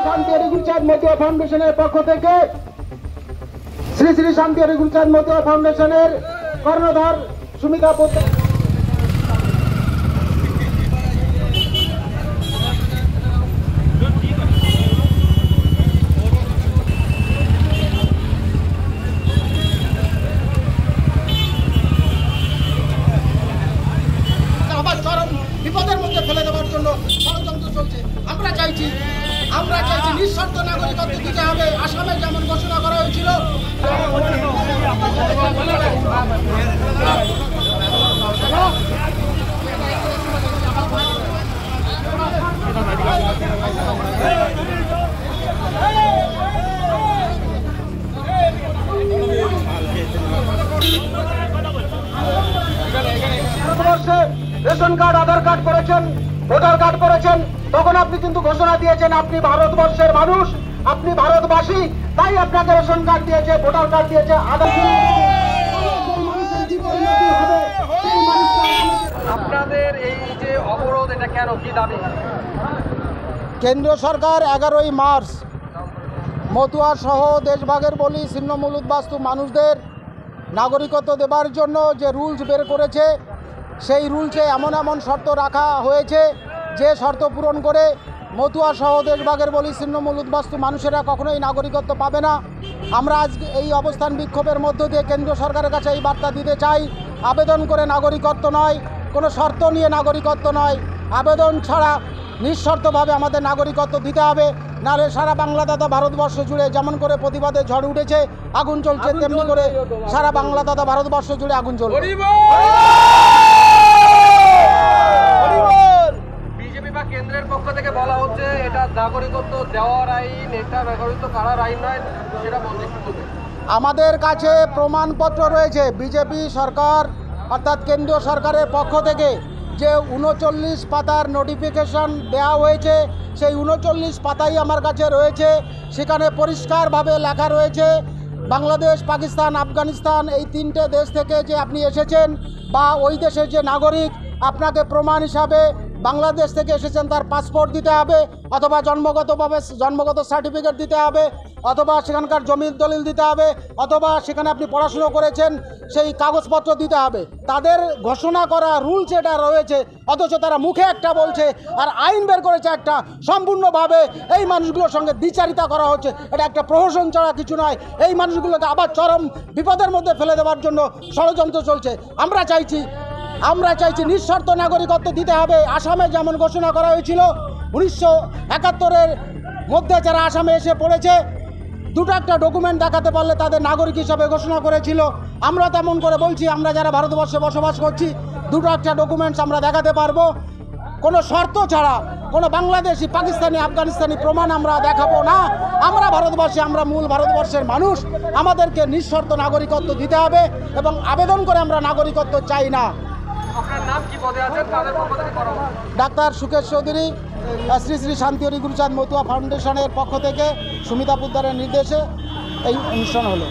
শান্তি গুলচাঁদ মতুয়া ফাউন্ডেশনের পক্ষ থেকে শ্রী শ্রী শান্তি গুলচাঁদ মতুয়া ফাউন্ডেশনের কর্ণধার সুমিতা পোদ্দার বিপদের মধ্যে ফেলে দেওয়ার জন্য ষড়যন্ত্র চলছে। আমরা চাইছি নিঃশর্ত নাগরিকত্ব দিতে হবে, আসামে যেমন ঘোষণা করা হয়েছিল। রেশন কার্ড, আধার কার্ড করেছেন, ভোটার কার্ড করেছেন, তখন আপনি কিন্তু ঘোষণা দিয়েছেন আপনি ভারতবর্ষের মানুষ, আপনি ভারতবাসী, তাই আপনাকে রেশন কার্ড দিয়েছে, ভোটার কার্ড দিয়েছে, আধার আপনাদের এই যে অবরোধ, এটা কেন, কি দাবি? কেন্দ্রীয় সরকার 11ই মার্চ মতুয়া সহ দেশভাগের বলি ছিন্নমূল উদ্বাস্তু মানুষদের নাগরিকত্ব দেবার জন্য যে রুলস বের করেছে, সেই রুলসে এমন শর্ত রাখা হয়েছে যে শর্ত পূরণ করে মতুয়া সহ দেশভাগের বলি ছিন্নমূল উদ্বাস্তু মানুষেরা কখনোই নাগরিকত্ব পাবে না। আমরা আজ এই অবস্থান বিক্ষোভের মধ্য দিয়ে কেন্দ্রীয় সরকারের কাছে এই বার্তা দিতে চাই, আবেদন করে নাগরিকত্ব নয়, কোনো শর্ত নিয়ে নাগরিকত্ব নয়, আবেদন ছাড়া নিঃশর্তভাবে আমাদের নাগরিকত্ব দিতে হবে। নাহলে সারা বাংলা তথা ভারতবর্ষ জুড়ে যেমন করে প্রতিবাদে ঝড় উঠেছে, আগুন চলছে, তেমনি করে সারা বাংলা তথা ভারতবর্ষ জুড়ে আগুন চলছে। বিজেপি বা কেন্দ্রের পক্ষ থেকে বলা হচ্ছে এটা নাগরিকত্ব দেওয়ার আইন, এটা নাগরিকত্ব কারার আইন নয়, সেটা বলতে কি বলবে? আমাদের কাছে প্রমাণপত্র রয়েছে। বিজেপি সরকার অর্থাৎ কেন্দ্রীয় সরকারের পক্ষ থেকে যে 39 পাতার নোটিফিকেশন দেওয়া হয়েছে, সেই 39 পাতাই আমার কাছে রয়েছে। সেখানে পরিষ্কারভাবে লেখা রয়েছে বাংলাদেশ, পাকিস্তান, আফগানিস্তান এই 3টে দেশ থেকে যে আপনি এসেছেন বা ওই দেশের যে নাগরিক, আপনাকে প্রমাণ হিসাবে বাংলাদেশ থেকে এসেছেন তার পাসপোর্ট দিতে হবে, অথবা জন্মগত সার্টিফিকেট দিতে হবে, অথবা সেখানকার জমির দলিল দিতে হবে, অথবা সেখানে আপনি পড়াশুনো করেছেন সেই কাগজপত্র দিতে হবে। তাদের ঘোষণা করা রুলস এটা রয়েছে, অথচ তারা মুখে একটা বলছে আর আইন বের করেছে একটা। সম্পূর্ণভাবে এই মানুষগুলোর সঙ্গে দ্বিচারিতা করা হচ্ছে। এটা একটা প্রহসন ছাড়া কিছু নয়। এই মানুষগুলোকে আবার চরম বিপদের মধ্যে ফেলে দেওয়ার জন্য ষড়যন্ত্র চলছে। আমরা চাইছি নিঃশর্ত নাগরিকত্ব দিতে হবে। আসামে যেমন ঘোষণা করা হয়েছিল 1971-এর মধ্যে যারা আসামে এসে পড়েছে, দুটো একটা ডকুমেন্ট দেখাতে পারলে তাদের নাগরিক হিসাবে ঘোষণা করেছিল। আমরা তেমন করে বলছি, আমরা যারা ভারতবর্ষে বসবাস করছি, দুটো একটা ডকুমেন্টস আমরা দেখাতে পারবো। কোনো শর্ত ছাড়া কোনো বাংলাদেশি, পাকিস্তানি, আফগানিস্তানি প্রমাণ আমরা দেখাবো না। আমরা ভারতবাসী, আমরা মূল ভারতবর্ষের মানুষ। আমাদেরকে নিঃশর্ত নাগরিকত্ব দিতে হবে এবং আবেদন করে আমরা নাগরিকত্ব চাই না। আপনার নাম কি পদে আছেন, তাদের পক্ষ থেকে করা হবে? ডাক্তার সুকেশ চৌধুরী, শ্রী শ্রী শান্তি গুলচাঁদ মতুয়া ফাউন্ডেশনের পক্ষ থেকে সুমিতা পোদ্দারের নির্দেশে এই অনুষ্ঠান হলো।